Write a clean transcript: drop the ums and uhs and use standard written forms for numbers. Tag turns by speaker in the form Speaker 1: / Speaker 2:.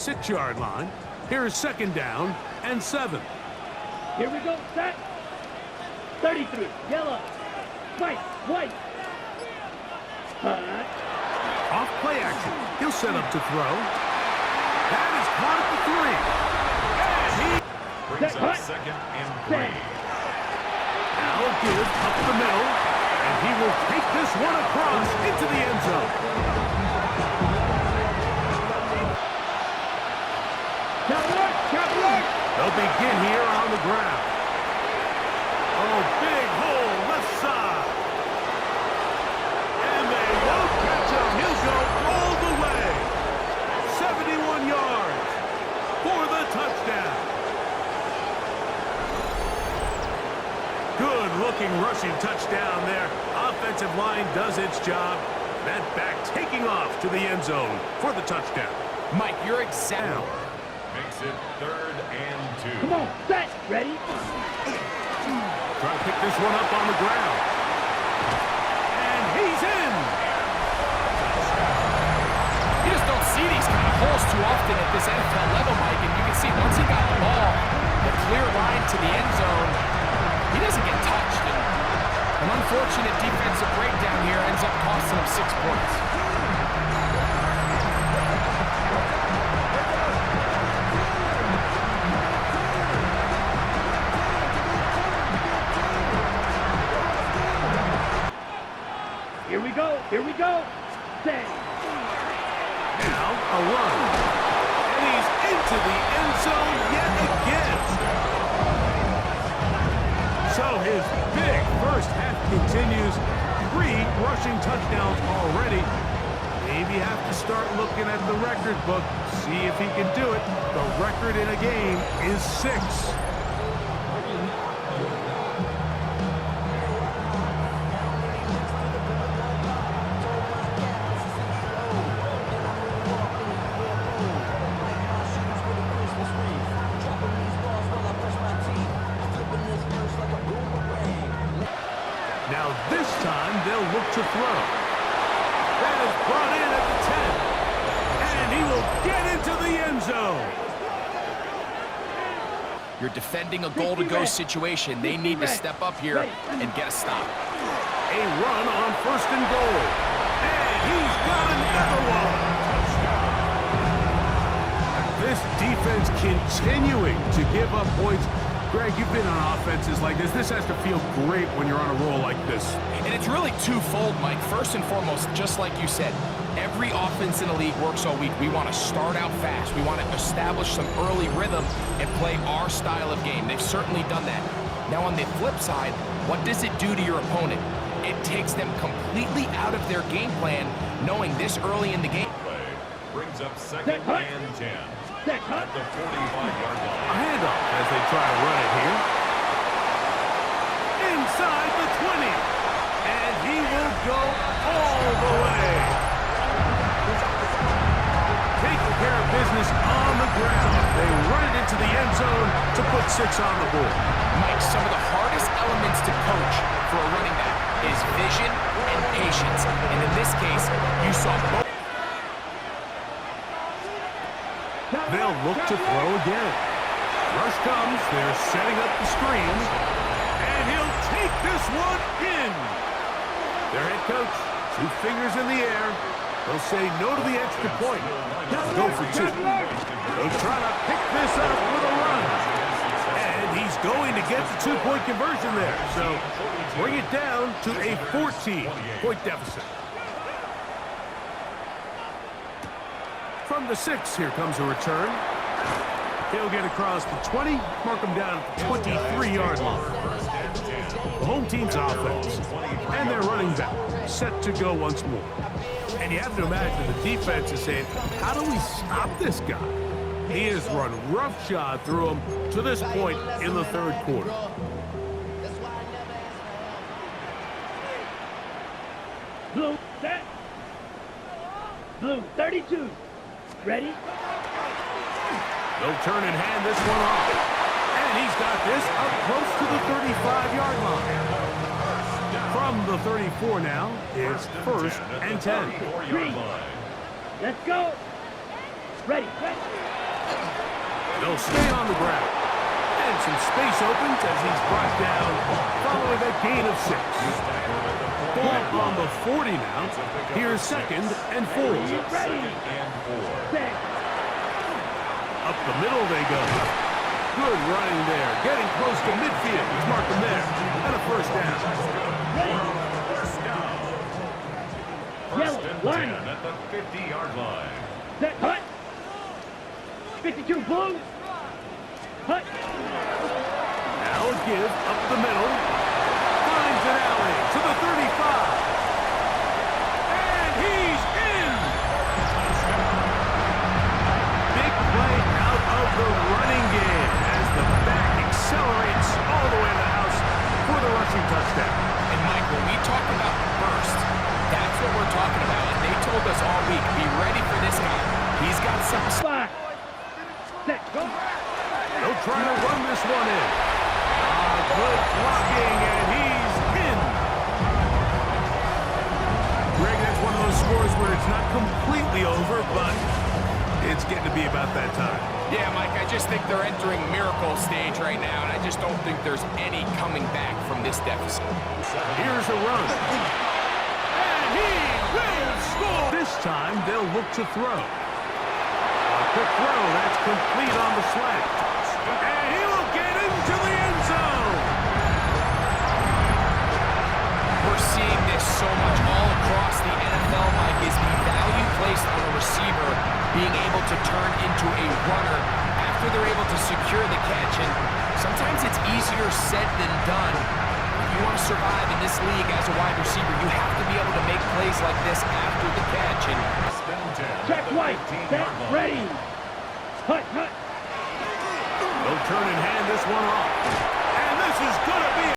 Speaker 1: 6-yard line. Here's 2nd down and 7.
Speaker 2: Here we go, set. 33, yellow. White.
Speaker 1: Off play action. He'll set up to throw. That is caught at the 3. And he
Speaker 3: brings up 2nd and 3.
Speaker 1: now gives up the middle. And he will take this one across into the end zone. They'll begin here on the ground. Oh, big hole left side. And they won't catch him. He'll go all the way. 71 yards for the touchdown. Good-looking rushing touchdown there. Offensive line does its job. That back taking off to the end zone for the touchdown.
Speaker 4: Mike, you're exact.
Speaker 3: Makes it 3rd and 2.
Speaker 2: Come on, set, ready?
Speaker 1: Trying to pick this one up on the ground. And he's in.
Speaker 4: You just don't see these kind of holes too often at this NFL level, Mike. And you can see once he got the ball, the clear line to the end zone, he doesn't get touched. And an unfortunate defensive breakdown here ends up costing him 6 points.
Speaker 2: Here we go. Set.
Speaker 1: Now a run. And he's into the end zone yet again. So his big first half continues. 3 rushing touchdowns already. Maybe have to start looking at the record book. See if he can do it. The record in a game is 6. Now this time they'll look to throw. That is brought in at the 10. And he will get into the end zone.
Speaker 4: You're defending a goal-to-go situation. They need to step up here and get a stop.
Speaker 1: A run on 1st and goal. And he's got another one. This defense continuing to give up points. Greg, you've been on offenses like this. This has to feel great when you're on a roll like this.
Speaker 4: And it's really twofold, Mike. First and foremost, just like you said, every offense in the league works all week. We want to start out fast. We want to establish some early rhythm and play our style of game. They've certainly done that. Now, on the flip side, what does it do to your opponent? It takes them completely out of their game plan, knowing this early in the game.
Speaker 3: Brings up 2nd and 10. At the 45-yard line.
Speaker 1: A handoff as they try to run it here. Inside the 20. And he will go all the way. Taking care of business on the ground. They run it into the end zone to put 6 on the board.
Speaker 4: Mike, some of the hardest elements to coach for a running back is vision and patience. And in this case, you saw both.
Speaker 1: They'll look to throw again. Rush comes. They're setting up the screen. And he'll take this one in. Their head coach, 2 fingers in the air. They'll say no to the extra point. Go for 2. They'll try to pick this up with a run. And he's going to get the 2-point conversion there. So bring it down to a 14-point deficit. From the 6, here comes a return. He'll get across the 20, mark him down at the 23-yard line. The home team's offense and their running back set to go once more. And you have to imagine the defense is saying, how do we stop this guy? He has run roughshod through him to this point in the 3rd quarter.
Speaker 2: Blue, set. Blue, 32. Ready?
Speaker 1: They'll turn and hand this one off. And he's got this up close to the 35-yard line. From the 34 now, it's 1st and 10.
Speaker 2: 3. Let's go. Ready.
Speaker 1: They'll stay on the ground. And some space opens as he's brought down following a gain of 6. Ball on the 40 now. Here's 2nd and 4.
Speaker 2: Ready. Set.
Speaker 1: Up the middle they go. Good running there. Getting close to midfield. He's marked them there. And a first down.
Speaker 3: First and
Speaker 2: line.
Speaker 3: 10 at the 50-yard line.
Speaker 2: Set. Hut. 52 blue. Hut.
Speaker 1: Now a give up the middle. Finds an alley to the 35. And he's in. Big play out of the running game as the back accelerates all the way to the house for the rushing touchdown.
Speaker 4: And Mike, when we talk about burst, that's what we're talking about. And they told us all week, be ready for this guy. He's got some...
Speaker 2: 5. Set. Go.
Speaker 1: They'll try to run this one in. Good blocking, and he's in. Greg, that's one of those scores where it's not completely over, but it's getting to be about that time.
Speaker 4: Yeah, Mike, I just think they're entering miracle stage right now, and I just don't think there's any coming back from this deficit.
Speaker 1: Here's a run. And he will score. This time, they'll look to throw. A quick throw, that's complete on the slant. And he will get into the end zone.
Speaker 4: We're seeing this so much all across the NFL, Mike, is the value placed on a receiver being able to turn into a runner after they're able to secure the catch. And sometimes it's easier said than done. If you want to survive in this league as a wide receiver, you have to be able to make plays like this after the catch. And
Speaker 2: Check white. Set. Ready. Hut. Hut.
Speaker 1: They'll turn and hand this one off.